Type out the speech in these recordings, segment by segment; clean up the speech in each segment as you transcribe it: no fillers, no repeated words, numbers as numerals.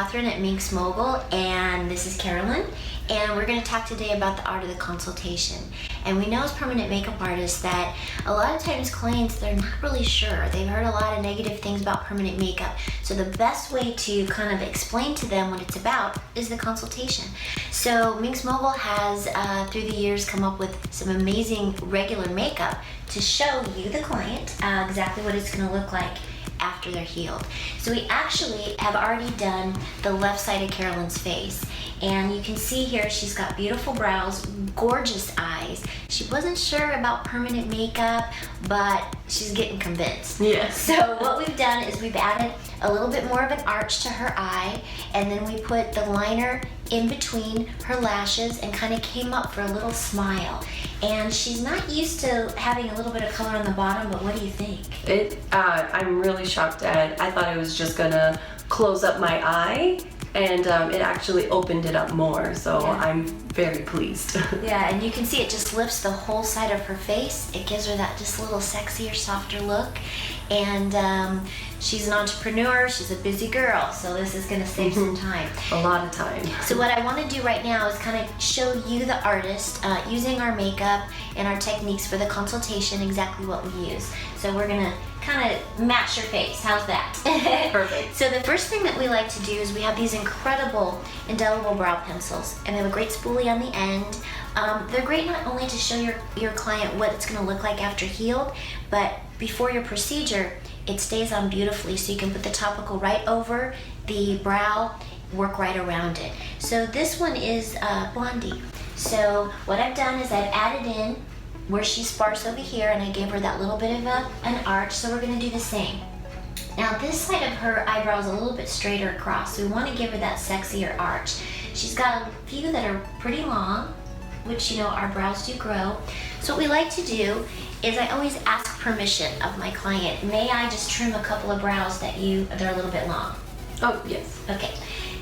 Catherine at Minx Mogul, and this is Carolyn, and we're going to talk today about the art of the consultation. And we know as permanent makeup artists that a lot of times clients, they're not really sure. They've heard a lot of negative things about permanent makeup. So the best way to kind of explain to them what it's about is the consultation. So Minx Mogul has, through the years, come up with some amazing regular makeup to show you, the client, exactly what it's going to look like after they're healed. So we actually have already done the left side of Carolyn's face, and you can see here she's got beautiful brows, gorgeous eyes. She wasn't sure about permanent makeup, but she's getting convinced. Yes. So what we've done is we've added a little bit more of an arch to her eye, and then we put the liner in between her lashes and kind of came up for a little smile. And she's not used to having a little bit of color on the bottom, but what do you think? I'm really shocked at. I thought it was just gonna close up my eye, and it actually opened it up more. So Yeah. I'm very pleased. Yeah, and you can see it just lifts the whole side of her face. It gives her that just a little sexier, softer look. And she's an entrepreneur, she's a busy girl, so this is gonna save some time. A lot of time. So what I wanna do right now is kind of show you, the artist, using our makeup and our techniques for the consultation, exactly what we use. So we're gonna kind of match your face. How's that? Perfect. So the first thing that we like to do is we have these incredible indelible brow pencils, and they have a great spoolie on the end. They're great not only to show your client what it's going to look like after healed, but before your procedure, it stays on beautifully, so you can put the topical right over the brow, work right around it. So this one is Blondie. So what I've done is I've added in where she's sparse over here, and I gave her that little bit of an arch, so we're going to do the same. Now this side of her eyebrow is a little bit straighter across, so we want to give her that sexier arch. She's got a few that are pretty long, which, you know, our brows do grow. So what we like to do is I always ask permission of my client. May I just trim a couple of brows that they're a little bit long? Oh, yes. Okay,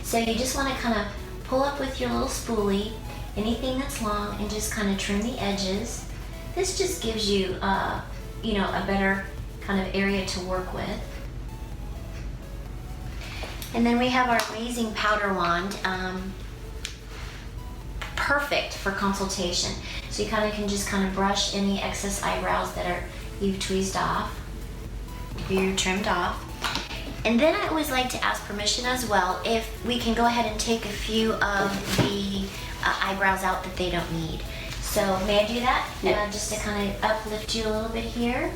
so you just want to kind of pull up with your little spoolie anything that's long and just kind of trim the edges. This just gives you, you know, a better kind of area to work with. And then we have our amazing powder wand, perfect for consultation. So you kind of can just kind of brush any excess eyebrows that you've tweezed off, you're trimmed off. And then I always like to ask permission as well if we can go ahead and take a few of the eyebrows out that they don't need. So may I do that? Yeah. Just to kind of uplift you a little bit here.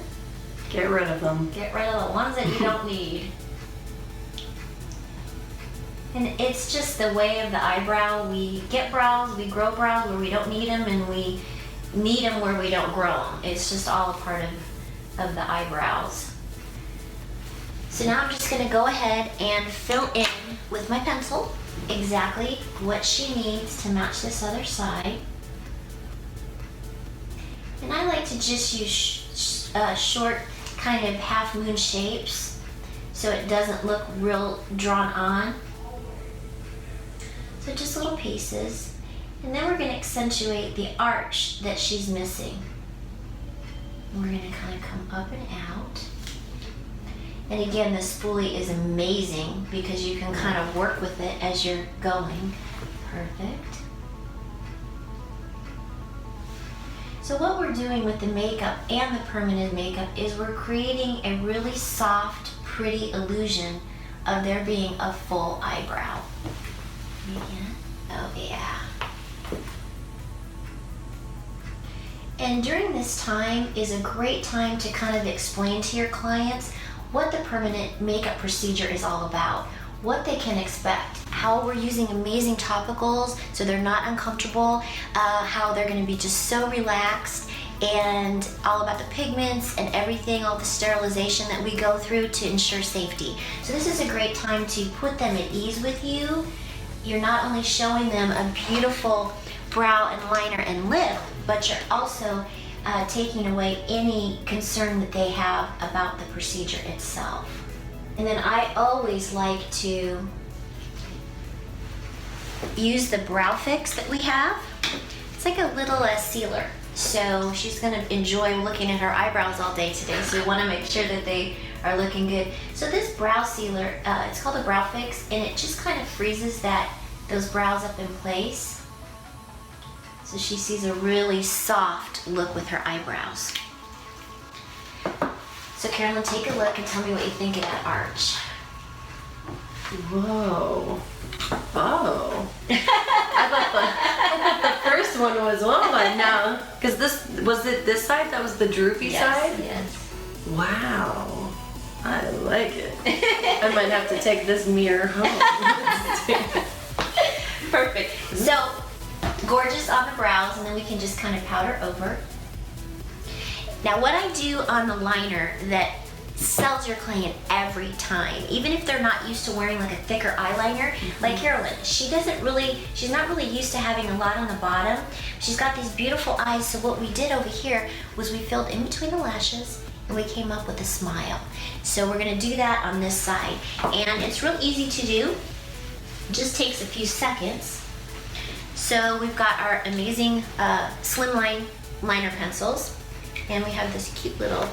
Get rid of them. Get rid of the ones that you don't need. And it's just the way of the eyebrow. We get brows, we grow brows where we don't need them, and we need them where we don't grow them. It's just all a part of the eyebrows. So now I'm just going to go ahead and fill in with my pencil exactly what she needs to match this other side. And I like to just use short kind of half moon shapes so it doesn't look real drawn on. So just little pieces. And then we're going to accentuate the arch that she's missing. We're going to kind of come up and out. And again, the spoolie is amazing because you can kind of work with it as you're going. Perfect. So what we're doing with the makeup and the permanent makeup is we're creating a really soft, pretty illusion of there being a full eyebrow. Oh yeah. And during this time is a great time to kind of explain to your clients what the permanent makeup procedure is all about, what they can expect, how we're using amazing topicals so they're not uncomfortable, how they're going to be just so relaxed, and all about the pigments and everything, all the sterilization that we go through to ensure safety. So this is a great time to put them at ease with you. You're not only showing them a beautiful brow and liner and lip, but you're also taking away any concern that they have about the procedure itself. And then I always like to use the brow fix that we have. It's like a little sealer. So she's gonna enjoy looking at her eyebrows all day today. So we wanna make sure that they are looking good. So this brow sealer, it's called a brow fix, and it just kind of freezes those brows up in place. So she sees a really soft look with her eyebrows. So Carolyn, take a look and tell me what you think of that arch. Whoa. Oh. I thought the first one was, oh, but now, because this side that was the droopy side? Yes. Wow. I like it. I might have to take this mirror home. Perfect. So, gorgeous on the brows, and then we can just kind of powder over. Now, what I do on the liner that sells your client every time, even if they're not used to wearing like a thicker eyeliner, like Carolyn, she's not really used to having a lot on the bottom. She's got these beautiful eyes, so what we did over here was we filled in between the lashes and we came up with a smile. So we're gonna do that on this side, and it's real easy to do. It just takes a few seconds. So we've got our amazing slimline liner pencils, and we have this cute little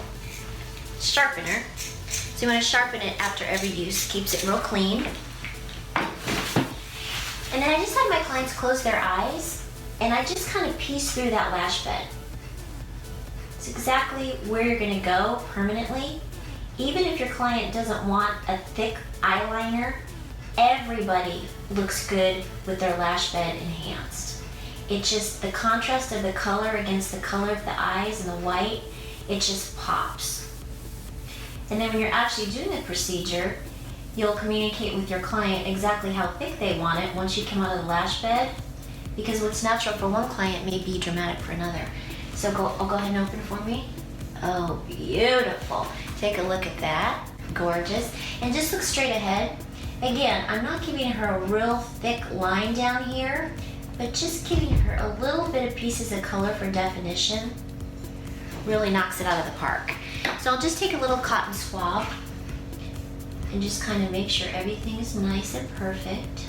sharpener. So you want to sharpen it after every use, keeps it real clean. And then I just have my clients close their eyes, and I just kind of piece through that lash bed. It's exactly where you're going to go permanently. Even if your client doesn't want a thick eyeliner, everybody looks good with their lash bed enhanced. It's just the contrast of the color against the color of the eyes and the white, it just pops. And then when you're actually doing the procedure, you'll communicate with your client exactly how thick they want it once you come out of the lash bed, because what's natural for one client may be dramatic for another. So go ahead and open for me. Oh, beautiful. Take a look at that. Gorgeous. And just look straight ahead. Again, I'm not giving her a real thick line down here, but just giving her a little bit of pieces of color for definition really knocks it out of the park. So I'll just take a little cotton swab and just kind of make sure everything is nice and perfect.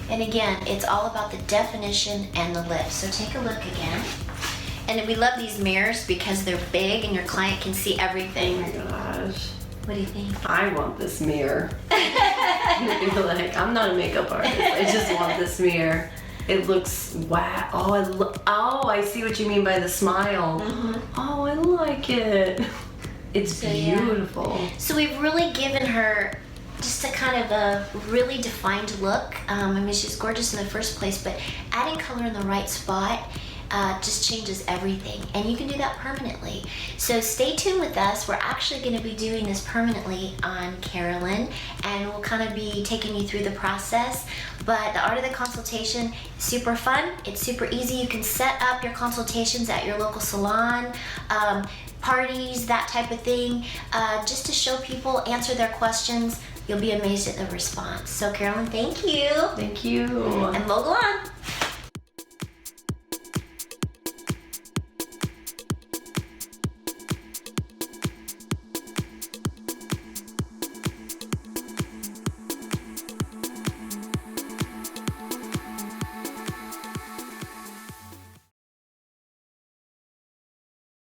And again, it's all about the definition and the lips. So take a look again. And we love these mirrors because they're big and your client can see everything. Oh my gosh. What do you think? I want this mirror. Like, I'm not a makeup artist. I just want this mirror. It looks, wow. Oh, I see what you mean by the smile. Oh, I like it. It's beautiful. Yeah. So we've really given her just a kind of a really defined look. I mean, she's gorgeous in the first place, but adding color in the right spot just changes everything, and you can do that permanently. So stay tuned with us. We're actually going to be doing this permanently on Carolyn, and we'll kind of be taking you through the process. But the art of the consultation is super fun. It's super easy. You can set up your consultations at your local salon, parties, that type of thing, just to show people, answer their questions. You'll be amazed at the response. So Carolyn, thank you. Thank you. And Mogul on.